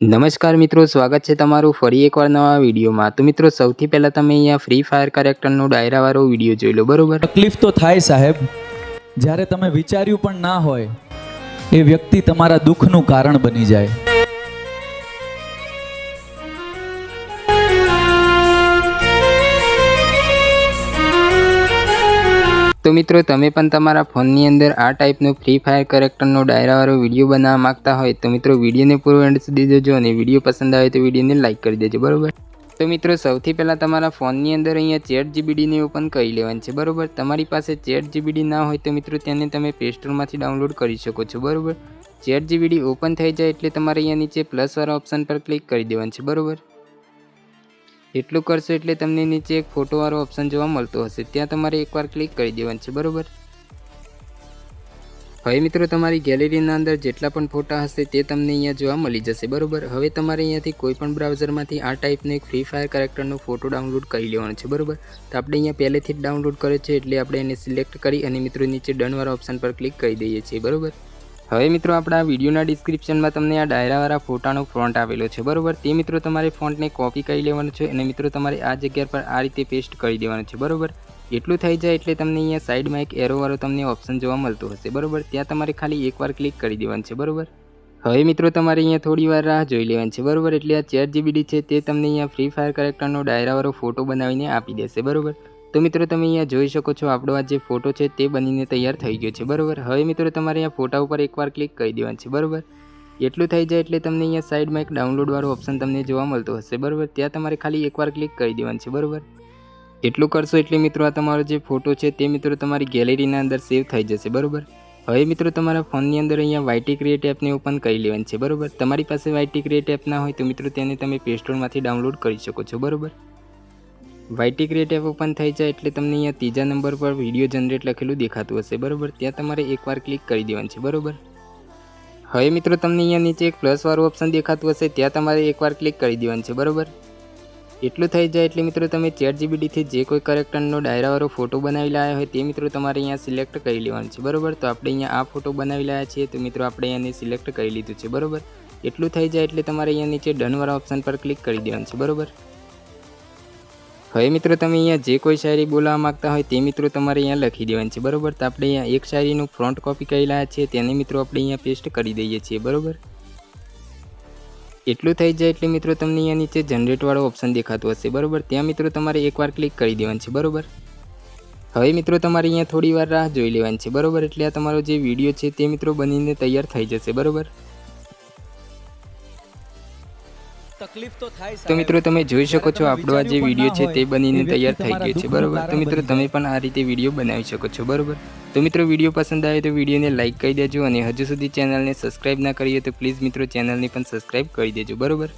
નમસ્કાર મિત્રો, સ્વાગત છે તમારું ફરી એકવાર નવા વિડીયોમાં। તો મિત્રો સૌથી પહેલાં તમે અહીંયા ફ્રી ફાયર કેરેક્ટરનો ડાયરાવાળો વિડીયો જોઈ લો, બરોબર। તકલીફ તો થાય સાહેબ, જ્યારે તમે વિચાર્યું પણ ના હોય એ વ્યક્તિ તમારા દુઃખનું કારણ બની જાય। તો મિત્રો તમે પણ તમારા ફોનની અંદર આ ટાઈપનો ફ્રી ફાયર કેરેક્ટરનો ડાયરાવાળો વિડીયો બનાવવા માંગતા હોય તો મિત્રો વિડીયોને પૂરો એન્ડ સુધી જોજો અને વિડીયો પસંદ આવે તો વિડીયોને લાઇક કરી દેજો, બરોબર। તો મિત્રો સૌથી પહેલાં તમારા ફોનની અંદર અહીંયા ChatGPTને ઓપન કરી લેવાનું છે, બરોબર। તમારી પાસે ChatGPT ના હોય તો મિત્રો તેને તમે પ્લે સ્ટોરમાંથી ડાઉનલોડ કરી શકો છો, બરોબર। ChatGPT ઓપન થઈ જાય એટલે તમારે અહીંયા નીચે પ્લસવાળા ઓપ્શન પર ક્લિક કરી દેવાનું છે, બરોબર। એટલું કરશો એટલે તમને નીચે એક ફોટોવાળો ઓપ્શન જોવા મળતો હશે, ત્યાં તમારે એકવાર ક્લિક કરી દેવાનું છે, બરોબર। હવે મિત્રો તમારી ગેલેરીના અંદર જેટલા પણ ફોટા હશે તે તમને અહીંયા જોવા મળી જશે, બરોબર। હવે તમારે અહીંયાથી કોઈ પણ બ્રાઉઝરમાંથી આ ટાઈપનો એક ફ્રી ફાયર કેરેક્ટરનો ફોટો ડાઉનલોડ કરી લેવાનો છે, બરોબર। તો આપણે અહીંયા પહેલેથી જ ડાઉનલોડ કર્યો છે એટલે આપણે એને સિલેક્ટ કરી અને મિત્રો નીચે ડનવાળા ઓપ્શન પર ક્લિક કરી દઈએ છીએ, બરોબર। હવે મિત્રો આપણા વિડીયોના ડિસ્ક્રિપ્શનમાં તમને આ ડાયરાવાળા ફોટાનો ફોન્ટ આવેલો છે, બરોબર। તે મિત્રો તમારે ફોન્ટને કોપી કરી લેવાનું છે અને મિત્રો તમારે આ જગ્યા પર આ રીતે પેસ્ટ કરી દેવાનું છે, બરોબર। એટલું થઈ જાય એટલે તમને અહીંયા સાઈડમાં એક એરોવાળો તમને ઓપ્શન જોવા મળતો હશે, બરોબર। ત્યાં તમારે ખાલી એકવાર ક્લિક કરી દેવાનું છે, બરોબર। હવે મિત્રો તમારે અહીંયા થોડી વાર રાહ જોઈ લેવાની છે, બરોબર। એટલે આ ChatGPT છે તે તમને અહીંયા ફ્રી ફાયર કેરેક્ટરનો ડાયરાવાળો ફોટો બનાવીને આપી દેશે, બરોબર। તો મિત્રો તમે અહીંયા જોઈ શકો છો આપણો આ જે ફોટો છે તે બનીને તૈયાર થઈ ગયો છે, બરોબર। હવે મિત્રો તમારે અહીંયા ફોટા ઉપર એકવાર ક્લિક કરી દેવાનું છે, બરોબર। એટલું થઈ જાય એટલે તમને અહીંયા સાઈડમાં એક ડાઉનલોડવાળો ઓપ્શન તમને જોવા મળતો હશે, બરોબર। ત્યાં તમારે ખાલી એકવાર ક્લિક કરી દેવાનું છે, બરોબર। એટલું કરશો એટલે મિત્રો આ તમારો જે ફોટો છે તે મિત્રો તમારી ગેલેરીના અંદર સેવ થઈ જશે, બરોબર। હવે મિત્રો તમારા ફોનની અંદર અહીંયા YT ક્રિએટ એપને ઓપન કરી લેવાની છે, બરોબર। તમારી પાસે YT ક્રિએટ એપ ના હોય તો મિત્રો તેને તમે પ્લે સ્ટોરમાંથી ડાઉનલોડ કરી શકો છો, બરોબર। YT ક્રિએટ એપ ઓપન થઈ જાય એટલે તમને અહીંયા ત્રીજા નંબર પર વિડીયો જનરેટ લખેલું દેખાતું હશે, બરોબર। ત્યાં તમારે એકવાર ક્લિક કરી દેવાનું છે, બરોબર। હવે મિત્રો તમને અહીંયા નીચે એક પ્લસવાળું ઓપ્શન દેખાતું હશે, ત્યાં તમારે એકવાર ક્લિક કરી દેવાનું છે, બરોબર। એટલું થઈ જાય એટલે મિત્રો તમે ChatGPTથી જે કોઈ કેરેક્ટરનો ડાયરાવાળો ફોટો બનાવી લાવ્યા હોય તે મિત્રો તમારે અહીંયા સિલેક્ટ કરી લેવાનું છે, બરોબર। તો આપણે અહીંયા આ ફોટો બનાવી લાવ્યા છીએ તો મિત્રો આપણે અહીંયાને સિલેક્ટ કરી લીધું છે, બરોબર। એટલું થઈ જાય એટલે તમારે અહીંયા નીચે ડનવાળા ઓપ્શન પર ક્લિક કરી દેવાનું છે, બરોબર। હવે મિત્રો તમે અહીંયા જે કોઈ શાયરી બોલાવવા માંગતા હોય તે મિત્રો તમારે અહીંયા લખી દેવાની છે, બરોબર। તો આપણે અહીંયા એક શાયરીનું ફ્રન્ટ કોપી કરી લાવ્યા છીએ તેને મિત્રો આપણે અહીંયા પેસ્ટ કરી દઈએ છીએ, બરોબર। એટલું થઈ જાય એટલે મિત્રો તમને અહીંયા નીચે જનરેટવાળો ઓપ્શન દેખાતો હશે, બરોબર। ત્યાં મિત્રો તમારે એકવાર ક્લિક કરી દેવાનું છે, બરોબર। હવે મિત્રો તમારે અહીંયા થોડી વાર રાહ જોઈ લેવાની છે, બરોબર। એટલે આ તમારો જે વિડીયો છે તે મિત્રો બનીને તૈયાર થઈ જશે, બરોબર। તકલીફ તો થાય તો મિત્રો તમે જોઈ શકો છો આપણો આ જે વિડીયો છે તે બનીને તૈયાર થઈ ગયો છે, બરોબર। તો મિત્રો તમે પણ આ રીતે વિડીયો બનાવી શકો છો, બરોબર। તો મિત્રો વિડીયો પસંદ આવે તો વિડીયોને લાઇક કરી દેજો અને હજુ સુધી ચેનલને સબસ્ક્રાઇબ ના કરી હોય તો પ્લીઝ મિત્રો ચેનલને પણ સબસ્ક્રાઇબ કરી દેજો, બરોબર।